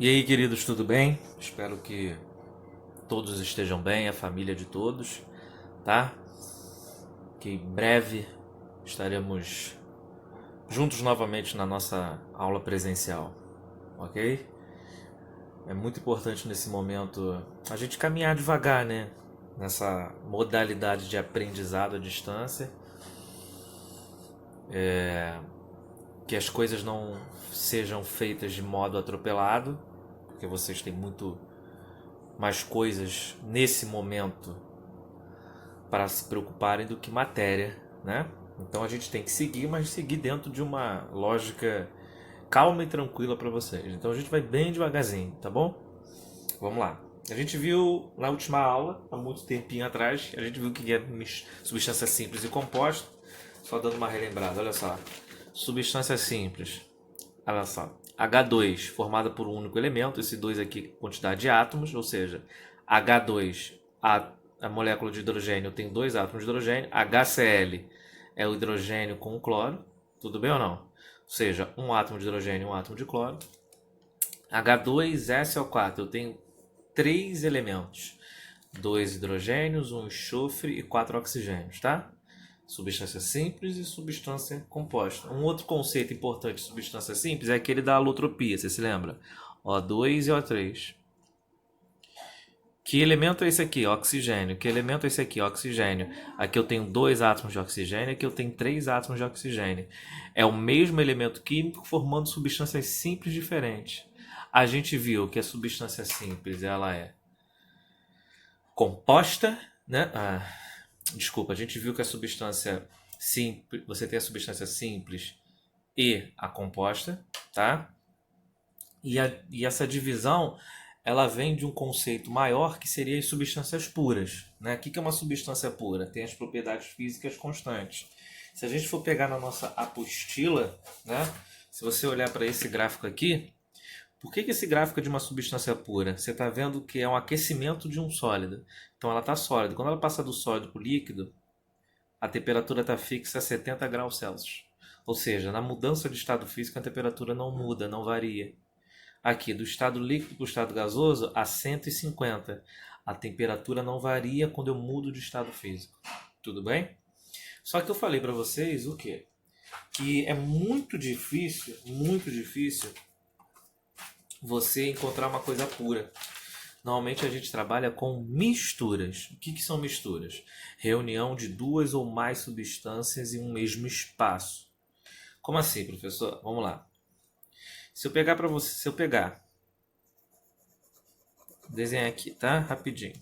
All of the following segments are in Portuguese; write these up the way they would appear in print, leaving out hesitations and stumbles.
E aí, queridos, tudo bem? Espero que todos estejam bem, a família de todos, tá? Que em breve estaremos juntos novamente na nossa aula presencial, ok? É muito importante nesse momento a gente caminhar devagar, né? Nessa modalidade de aprendizado à distância, que as coisas não sejam feitas de modo atropelado, porque vocês têm muito mais coisas nesse momento para se preocuparem do que matéria, né? Então a gente tem que seguir, mas seguir dentro de uma lógica calma e tranquila para vocês. Então a gente vai bem devagarzinho, tá bom? Vamos lá. A gente viu na última aula, há muito tempinho atrás, a gente viu que é substância simples e composta. Só dando uma relembrada, olha só. Substância simples, olha só. H2 formada por um único elemento, esse 2 aqui quantidade de átomos, ou seja, H2, a molécula de hidrogênio tem dois átomos de hidrogênio, HCl é o hidrogênio com o cloro, tudo bem ou não? Ou seja, um átomo de hidrogênio e um átomo de cloro. H2SO4, eu tenho três elementos, dois hidrogênios, um enxofre e quatro oxigênios, tá? Substância simples e substância composta. Um outro conceito importante de substância simples é aquele da alotropia, você se lembra? O2 e O3. Que elemento é esse aqui? Oxigênio. Que elemento é esse aqui? Oxigênio. Aqui eu tenho dois átomos de oxigênio, aqui eu tenho três átomos de oxigênio. É o mesmo elemento químico formando substâncias simples diferentes. A gente viu que a substância simples ela é composta, né? Desculpa, a gente viu que a substância simples, você tem a substância simples e a composta, tá? E essa divisão ela vem de um conceito maior que seria as substâncias puras, né? O que é uma substância pura? Tem as propriedades físicas constantes. Se a gente for pegar na nossa apostila, né? Se você olhar para esse gráfico aqui, por que esse gráfico é de uma substância pura? Você está vendo que é um aquecimento de um sólido. Então ela está sólida. Quando ela passa do sólido para o líquido, a temperatura está fixa a 70 graus Celsius. Ou seja, na mudança de estado físico a temperatura não muda, não varia. Aqui, do estado líquido para o estado gasoso, a 150. A temperatura não varia quando eu mudo de estado físico. Tudo bem? Só que eu falei para vocês o quê? Que é muito difícil você encontrar uma coisa pura. Normalmente a gente trabalha com misturas. O que são misturas? Reunião de duas ou mais substâncias em um mesmo espaço. Como assim, professor? Vamos lá. Se eu pegar para você, se eu pegar, desenhar aqui, tá? Rapidinho.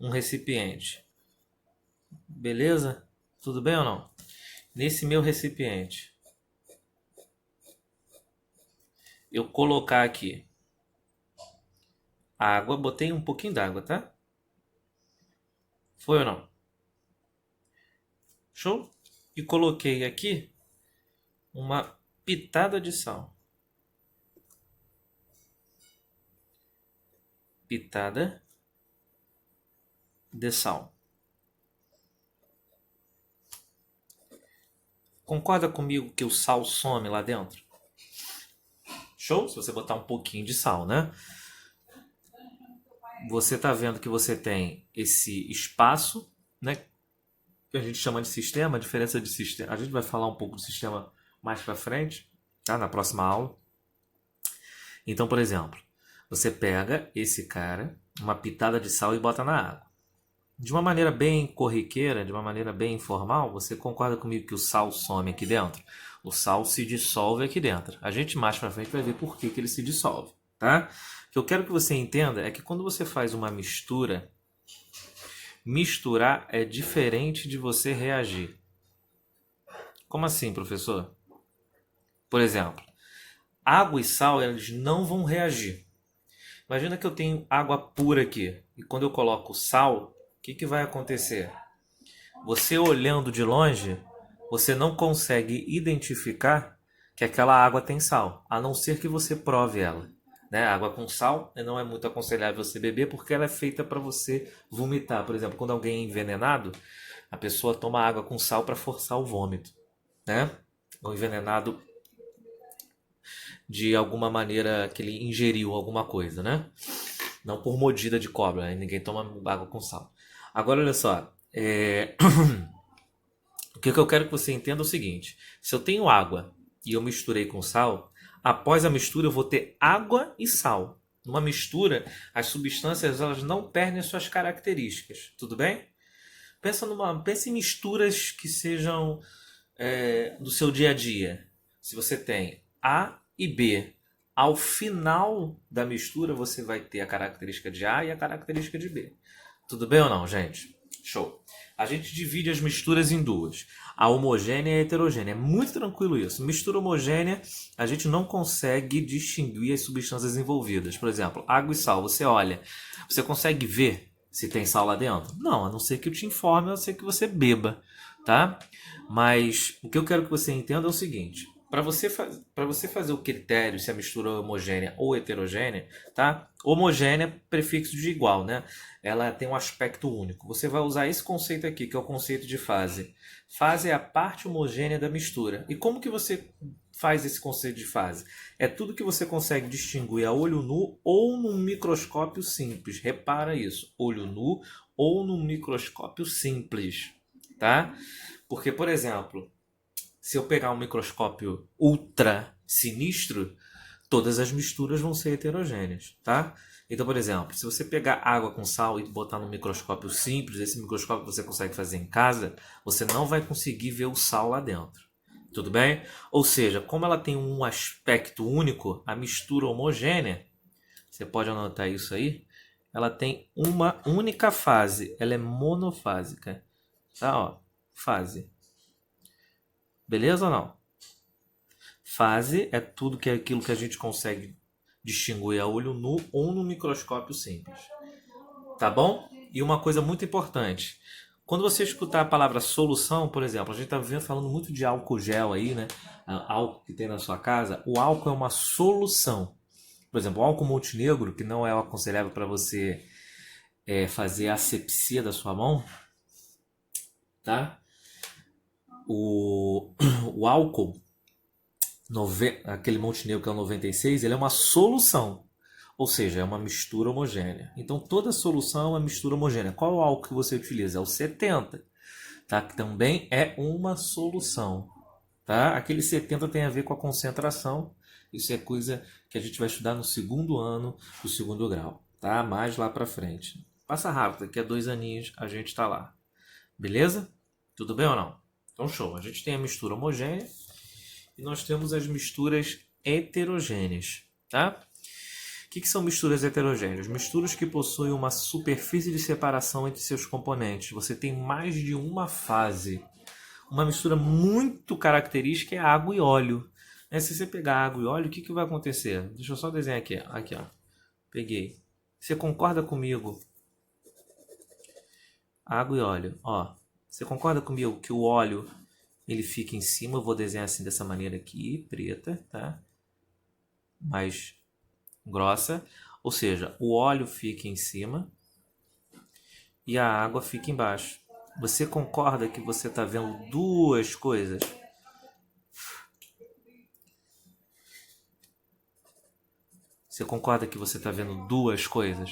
Um recipiente. Beleza? Tudo bem ou não? Nesse meu recipiente, eu colocar aqui água, botei um pouquinho d'água, tá? Foi ou não? Show? E coloquei aqui uma pitada de sal. Pitada de sal. Concorda comigo que o sal some lá dentro? Show? Se você botar um pouquinho de sal, né? Você está vendo que você tem esse espaço, né? Que a gente chama de sistema, a diferença de sistema. A gente vai falar um pouco do sistema mais para frente, tá? Na próxima aula. Então, por exemplo, você pega esse cara, uma pitada de sal e bota na água. De uma maneira bem corriqueira, de uma maneira bem informal, você concorda comigo que o sal some aqui dentro? O sal se dissolve aqui dentro. A gente mais para frente vai ver por que ele se dissolve, tá? O que eu quero que você entenda é que quando você faz uma mistura, misturar é diferente de você reagir. Como assim, professor? Por exemplo, água e sal eles não vão reagir. Imagina que eu tenho água pura aqui e quando eu coloco sal, o que vai acontecer? Você olhando de longe, você não consegue identificar que aquela água tem sal, a não ser que você prove ela. Né? Água com sal não é muito aconselhável você beber porque ela é feita para você vomitar. Por exemplo, quando alguém é envenenado, a pessoa toma água com sal para forçar o vômito. Né? O envenenado de alguma maneira que ele ingeriu alguma coisa, né? Não por mordida de cobra, né? Ninguém toma água com sal. Agora, olha só. O que eu quero que você entenda é o seguinte: se eu tenho água e eu misturei com sal, após a mistura eu vou ter água e sal. Numa mistura, as substâncias elas não perdem suas características, tudo bem? Pensa em misturas que sejam do seu dia a dia. Se você tem A e B, ao final da mistura você vai ter a característica de A e a característica de B. Tudo bem ou não, gente? Show. A gente divide as misturas em duas: a homogênea e a heterogênea. É muito tranquilo isso. Mistura homogênea, a gente não consegue distinguir as substâncias envolvidas. Por exemplo, água e sal. Você olha, você consegue ver se tem sal lá dentro? Não, a não ser que eu te informe, a não ser que você beba, tá? Mas o que eu quero que você entenda é o seguinte: para você fazer o critério se a mistura é homogênea ou heterogênea, tá? Homogênea, prefixo de igual, né? Ela tem um aspecto único. Você vai usar esse conceito aqui, que é o conceito de fase. Fase é a parte homogênea da mistura. E como que você faz esse conceito de fase? É tudo que você consegue distinguir a olho nu ou num microscópio simples. Repara isso: olho nu ou num microscópio simples, tá? Porque, por exemplo, se eu pegar um microscópio ultra sinistro, todas as misturas vão ser heterogêneas, tá? Então, por exemplo, se você pegar água com sal e botar num microscópio simples, esse microscópio que você consegue fazer em casa, você não vai conseguir ver o sal lá dentro. Tudo bem? Ou seja, como ela tem um aspecto único, a mistura homogênea, você pode anotar isso aí, ela tem uma única fase, ela é monofásica. Tá, ó, fase. Beleza ou não? Fase é tudo que é aquilo que a gente consegue distinguir a olho nu ou no microscópio simples. Tá bom? E uma coisa muito importante: quando você escutar a palavra solução, por exemplo, a gente está falando muito de álcool gel aí, né? Álcool que tem na sua casa. O álcool é uma solução. Por exemplo, o álcool multinegro, que não é aconselhável para você fazer a asepsia da sua mão, tá? O álcool, aquele Montenegro que é o 96, ele é uma solução, ou seja, é uma mistura homogênea. Então toda solução é uma mistura homogênea. Qual é o álcool que você utiliza? É o 70, tá? Que também é uma solução, tá? Aquele 70 tem a ver com a concentração. Isso é coisa que a gente vai estudar no segundo ano do segundo grau, tá? Mais lá para frente. Passa rápido, daqui a 2 aninhos a gente está lá. Beleza? Tudo bem ou não? Então show. A gente tem a mistura homogênea e nós temos as misturas heterogêneas, tá? O que são misturas heterogêneas? Misturas que possuem uma superfície de separação entre seus componentes. Você tem mais de uma fase. Uma mistura muito característica é água e óleo. Se você pegar água e óleo, o que vai acontecer? Deixa eu só desenhar aqui. Aqui, ó. Peguei. Você concorda comigo? Água e óleo. Ó, você concorda comigo que o óleo ele fica em cima? Eu vou desenhar assim dessa maneira aqui, preta, tá? Mais grossa. Ou seja, o óleo fica em cima e a água fica embaixo. Você concorda que você está vendo duas coisas? Você concorda que você está vendo duas coisas?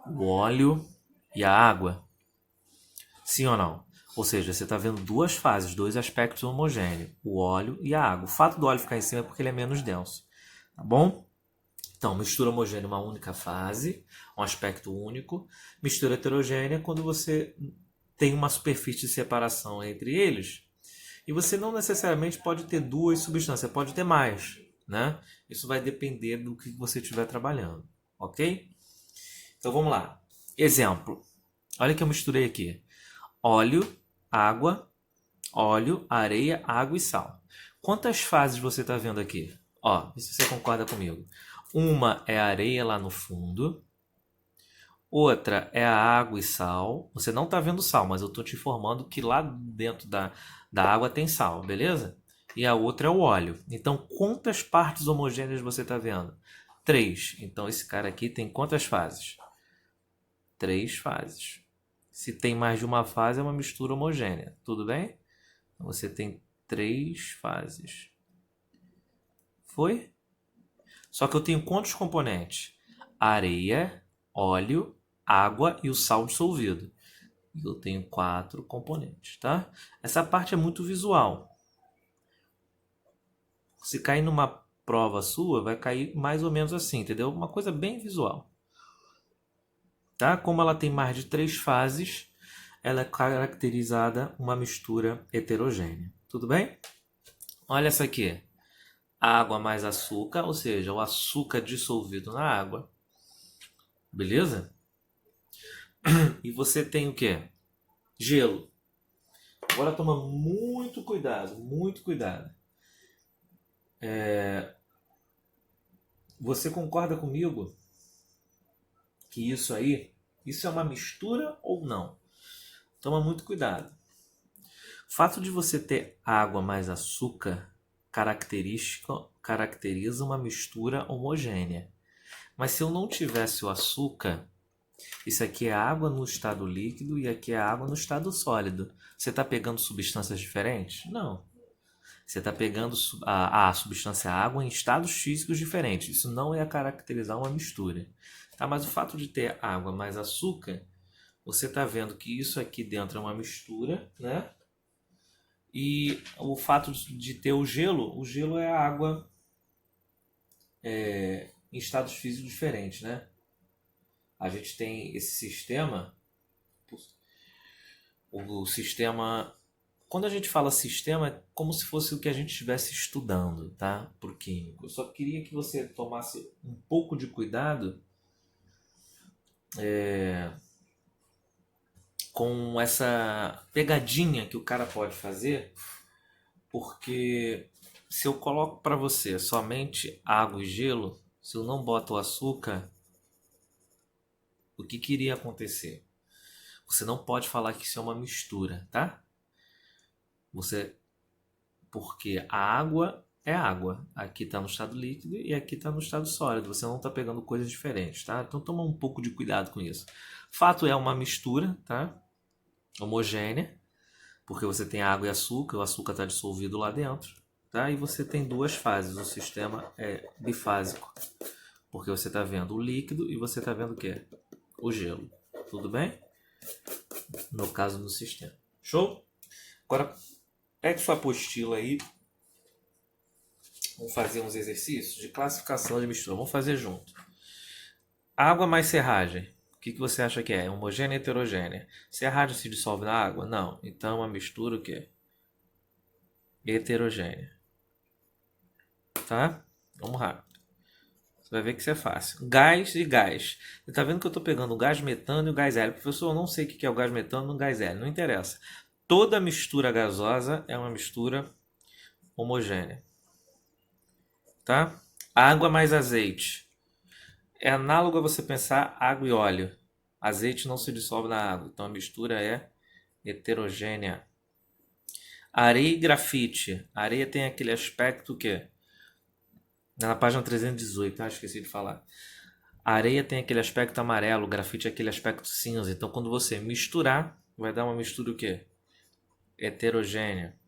O óleo e a água? Sim ou não? Ou seja, você está vendo duas fases, dois aspectos homogêneos, o óleo e a água. O fato do óleo ficar em cima é porque ele é menos denso, tá bom? Então, mistura homogênea, uma única fase, um aspecto único. Mistura heterogênea, quando você tem uma superfície de separação entre eles. E você não necessariamente pode ter duas substâncias, pode ter mais, né? Isso vai depender do que você estiver trabalhando, ok? Então vamos lá. Exemplo. Olha que eu misturei aqui: óleo, água, óleo, areia, água e sal. Quantas fases você está vendo aqui? Ó, vê se você concorda comigo. Uma é a areia lá no fundo. Outra é a água e sal. Você não está vendo sal, mas eu estou te informando que lá dentro da água tem sal, beleza? E a outra é o óleo. Então, quantas partes homogêneas você está vendo? 3. Então, esse cara aqui tem quantas fases? 3 fases. Se tem mais de uma fase, é uma mistura homogênea. Tudo bem? Então, você tem 3 fases. Foi? Só que eu tenho quantos componentes? Areia, óleo, água e o sal dissolvido. E eu tenho 4 componentes, tá? Essa parte é muito visual. Se cair numa prova sua, vai cair mais ou menos assim, entendeu? Uma coisa bem visual, tá? Como ela tem mais de 3 fases, ela é caracterizada uma mistura heterogênea. Tudo bem? Olha essa aqui. Água mais açúcar, ou seja, o açúcar dissolvido na água. Beleza? E você tem o quê? Gelo. Agora toma muito cuidado, muito cuidado. Você concorda comigo que isso é uma mistura ou não? Toma muito cuidado. O fato de você ter água mais açúcar caracteriza uma mistura homogênea. Mas se eu não tivesse o açúcar, isso aqui é água no estado líquido e aqui é água no estado sólido. Você está pegando substâncias diferentes? Não. Você está pegando a substância água em estados físicos diferentes. Isso não é caracterizar uma mistura. Tá? Mas o fato de ter água mais açúcar, você está vendo que isso aqui dentro é uma mistura, né? E o fato de ter o gelo é a água em estados físicos diferentes, né? A gente tem esse sistema, o sistema. Quando a gente fala sistema, é como se fosse o que a gente estivesse estudando, tá? Por químico. Eu só queria que você tomasse um pouco de cuidado com essa pegadinha que o cara pode fazer, porque se eu coloco para você somente água e gelo, se eu não boto o açúcar, o que que iria acontecer? Você não pode falar que isso é uma mistura, tá? Você, porque a água é água. Aqui está no estado líquido e aqui está no estado sólido. Você não está pegando coisas diferentes, tá? Então toma um pouco de cuidado com isso. Fato é uma mistura, tá? Homogênea, porque você tem água e açúcar, o açúcar está dissolvido lá dentro, tá? E você tem duas fases. O sistema é bifásico, porque você está vendo o líquido e você está vendo o quê? O gelo. Tudo bem? No caso do sistema. Show? Agora, pegue sua apostila aí. Vamos fazer uns exercícios de classificação de mistura. Vamos fazer junto. Água mais serragem. O que você acha que é? Homogênea ou heterogênea? Serragem se dissolve na água? Não. Então, uma mistura o quê? Heterogênea. Tá? Vamos rápido. Você vai ver que isso é fácil. Gás e gás. Você está vendo que eu estou pegando o gás metano e o gás hélio. Professor, eu não sei o que é o gás metano e o gás hélio. Não interessa. Toda mistura gasosa é uma mistura homogênea. Tá? Água mais azeite. É análogo a você pensar água e óleo. Azeite não se dissolve na água. Então a mistura é heterogênea. Areia e grafite. A areia tem aquele aspecto que na página 318, esqueci de falar. A areia tem aquele aspecto amarelo, o grafite é aquele aspecto cinza. Então, quando você misturar, vai dar uma mistura o quê? Heterogênea.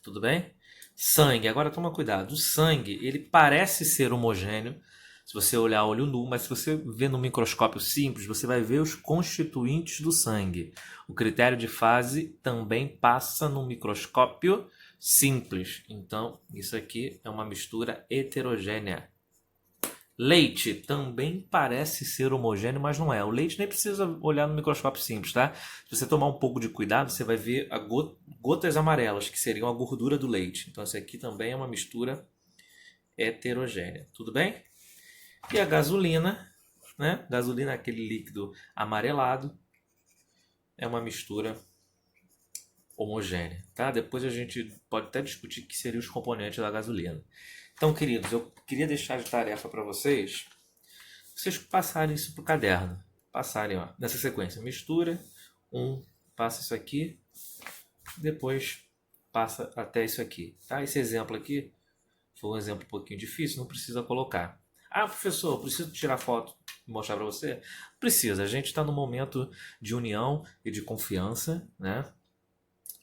Tudo bem? Sangue. Agora toma cuidado. O sangue, ele parece ser homogêneo se você olhar a olho nu, mas se você ver no microscópio simples, você vai ver os constituintes do sangue. O critério de fase também passa no microscópio simples. Então, isso aqui é uma mistura heterogênea. Leite também parece ser homogêneo, mas não é. O leite nem precisa olhar no microscópio simples, tá? Se você tomar um pouco de cuidado, você vai ver gotas amarelas, que seriam a gordura do leite. Então, isso aqui também é uma mistura heterogênea. Tudo bem? E a gasolina, né? Gasolina é aquele líquido amarelado, é uma mistura homogênea, tá? Depois a gente pode até discutir o que seriam os componentes da gasolina. Então, queridos, eu queria deixar de tarefa para vocês passarem isso para o caderno. Passarem, ó, nessa sequência. Mistura, passa isso aqui, depois passa até isso aqui, tá? Esse exemplo aqui foi um exemplo um pouquinho difícil, não precisa colocar. Ah, professor, preciso tirar foto e mostrar para você? Precisa, a gente está num momento de união e de confiança, né?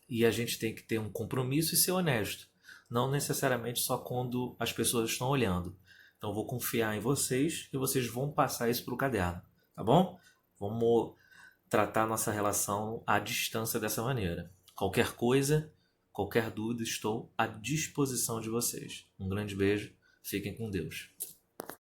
E a gente tem que ter um compromisso e ser honesto. não necessariamente só quando as pessoas estão olhando. Então, eu vou confiar em vocês e vocês vão passar isso para o caderno, tá bom? Vamos tratar nossa relação à distância dessa maneira. Qualquer coisa, qualquer dúvida, estou à disposição de vocês. Um grande beijo, fiquem com Deus.